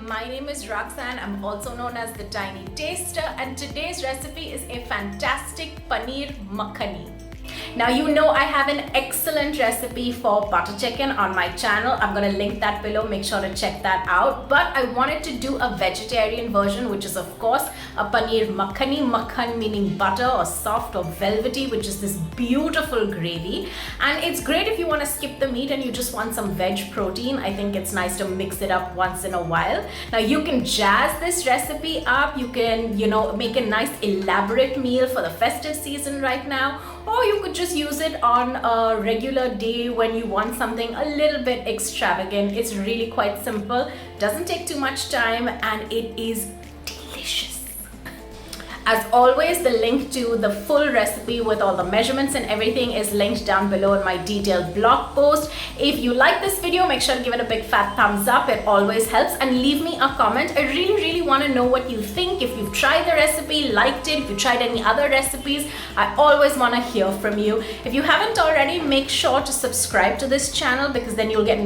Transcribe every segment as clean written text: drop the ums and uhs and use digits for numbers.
my name is Roxanne. I'm also known as the Tiny Taster, and today's recipe is a fantastic Paneer Makhani. Now you know I have an excellent recipe for butter chicken on my channel. I'm going to link that below, make sure to check that out. But I wanted to do a vegetarian version, which is of course a Paneer Makhani. Makhan meaning butter or soft or velvety, which is this beautiful gravy. And it's great if you want to skip the meat and you just want some veg protein. I think it's nice to mix it up once in a while. Now you can jazz this recipe up. You can, make a nice elaborate meal for the festive season right now. Or you could just use it on a regular day when you want something a little bit extravagant. It's really quite simple, doesn't take too much time, and it is delicious. As always, the link to the full recipe with all the measurements and everything is linked down below in my detailed blog post. If you like this video, make sure to give it a big fat thumbs up. It always helps, and leave me a comment. I really want to know what you think. If you've tried the recipe, liked it, if you tried any other recipes, I always want to hear from you. If you haven't already, make sure to subscribe to this channel, because then you'll get you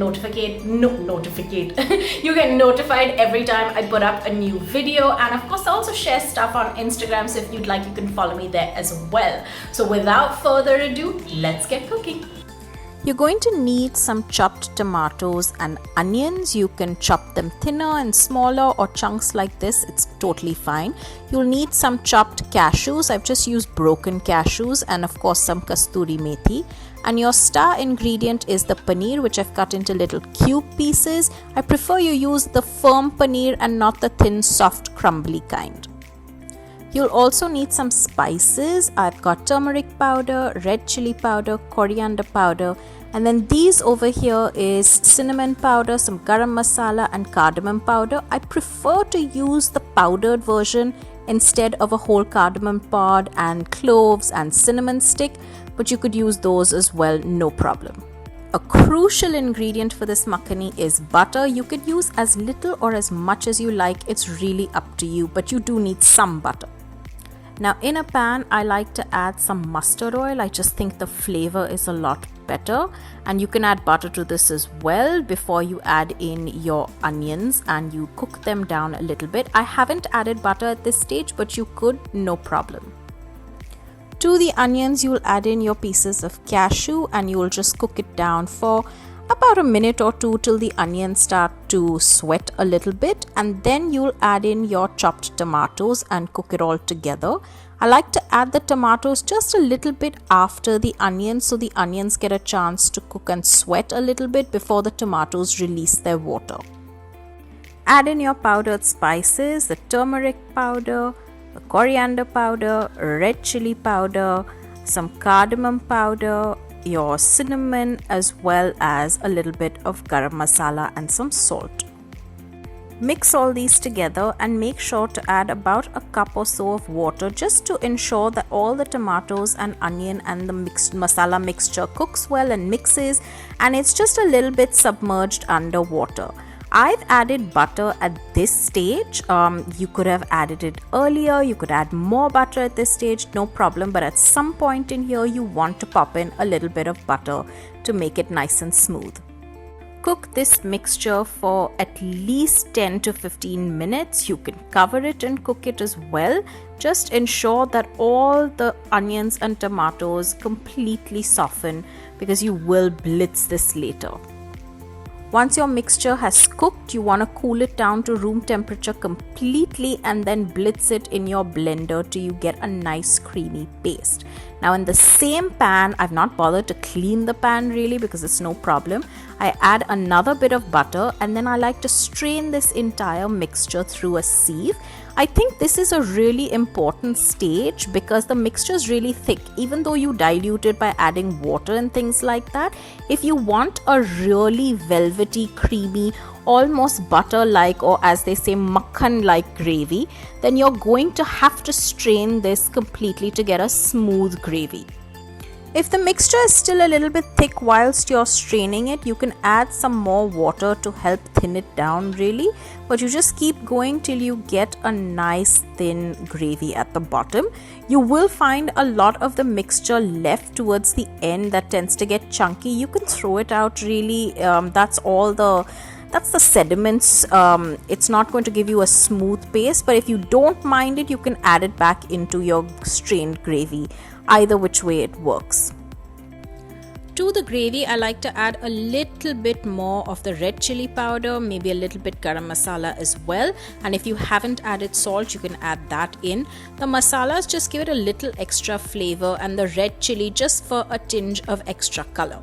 get notified every time I put up a new video. And of course, I also share stuff on Instagram, so if you'd like, you can follow me there as well. So without further ado, let's get cooking. You're going to need some chopped tomatoes and onions. You can chop them thinner and smaller, or chunks like this, it's totally fine. You'll need some chopped cashews. I've just used broken cashews, and of course some kasturi methi. And your star ingredient is the paneer, which I've cut into little cube pieces. I prefer you use the firm paneer and not the thin, soft, crumbly kind. You'll also need some spices. I've got turmeric powder, red chili powder, coriander powder, and then these over here is cinnamon powder, some garam masala and cardamom powder. I prefer to use the powdered version instead of a whole cardamom pod and cloves and cinnamon stick, but you could use those as well, no problem. A crucial ingredient for this makhani is butter. You could use as little or as much as you like. It's really up to you, but you do need some butter. Now in a pan, I like to add some mustard oil. I just think the flavor is a lot better, and you can add butter to this as well before you add in your onions and you cook them down a little bit. I haven't added butter at this stage, but you could, no problem. To the onions, you'll add in your pieces of cashew and you'll just cook it down for about a minute or two till the onions start to sweat a little bit, and then you'll add in your chopped tomatoes and cook it all together. I like to add the tomatoes just a little bit after the onions, so the onions get a chance to cook and sweat a little bit before the tomatoes release their water. Add in your powdered spices, the turmeric powder, the coriander powder, red chili powder, some cardamom powder, your cinnamon, as well as a little bit of garam masala and some salt. Mix all these together and make sure to add about a cup or so of water, just to ensure that all the tomatoes and onion and the mixed masala mixture cooks well and mixes, and it's just a little bit submerged under water. I've added butter at this stage. You could have added it earlier. You could add more butter at this stage, no problem. But at some point in here, you want to pop in a little bit of butter to make it nice and smooth. Cook this mixture for at least 10 to 15 minutes. You can cover it and cook it as well. Just ensure that all the onions and tomatoes completely soften, because you will blitz this later. Once your mixture has cooked, you want to cool it down to room temperature completely and then blitz it in your blender till you get a nice creamy paste. Now in the same pan, I've not bothered to clean the pan really, because it's no problem. I add another bit of butter, and then I like to strain this entire mixture through a sieve. I think this is a really important stage because the mixture is really thick, even though you dilute it by adding water and things like that. If you want a really velvety, creamy, almost butter-like, or as they say, makhan-like gravy, then you're going to have to strain this completely to get a smooth gravy. If the mixture is still a little bit thick whilst you're straining it, you can add some more water to help thin it down really, but you just keep going till you get a nice thin gravy at the bottom. You will find a lot of the mixture left towards the end that tends to get chunky. You can throw it out really. That's all the that's the sediments. It's not going to give you a smooth paste, but if you don't mind it, you can add it back into your strained gravy. Either which way it works. To the gravy, I like to add a little bit more of the red chili powder, maybe a little bit garam masala as well. And if you haven't added salt, you can add that in. The masalas just give it a little extra flavor, and the red chili just for a tinge of extra color.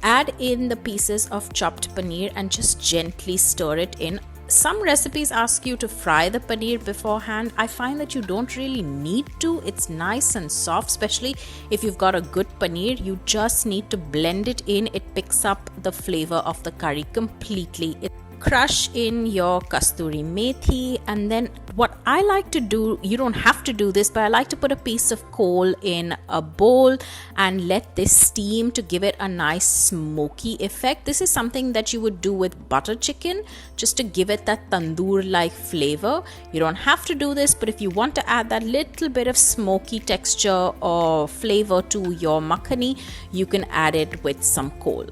Add in the pieces of chopped paneer and just gently stir it in. Some recipes ask you to fry the paneer beforehand. I find that you don't really need to. It's nice and soft, especially if you've got a good paneer. You just need to blend it in. It picks up the flavor of the curry completely. Crush in your kasturi methi, and then what I like to do, you don't have to do this, but I like to put a piece of coal in a bowl and let this steam to give it a nice smoky effect. This is something that you would do with butter chicken, just to give it that tandoor like flavor. You don't have to do this, but if you want to add that little bit of smoky texture or flavor to your makhani, you can add it with some coal.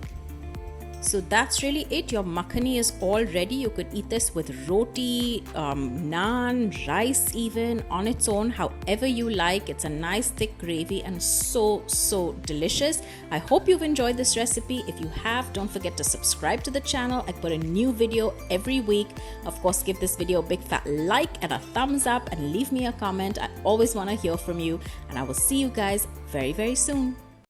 So that's really it. Your makhani is all ready. You could eat this with roti, naan, rice even, on its own, however you like. It's a nice thick gravy and so delicious. I hope you've enjoyed this recipe. If you have, don't forget to subscribe to the channel. I put a new video every week. Of course, give this video a big fat like and a thumbs up and leave me a comment. I always want to hear from you, and I will see you guys very soon.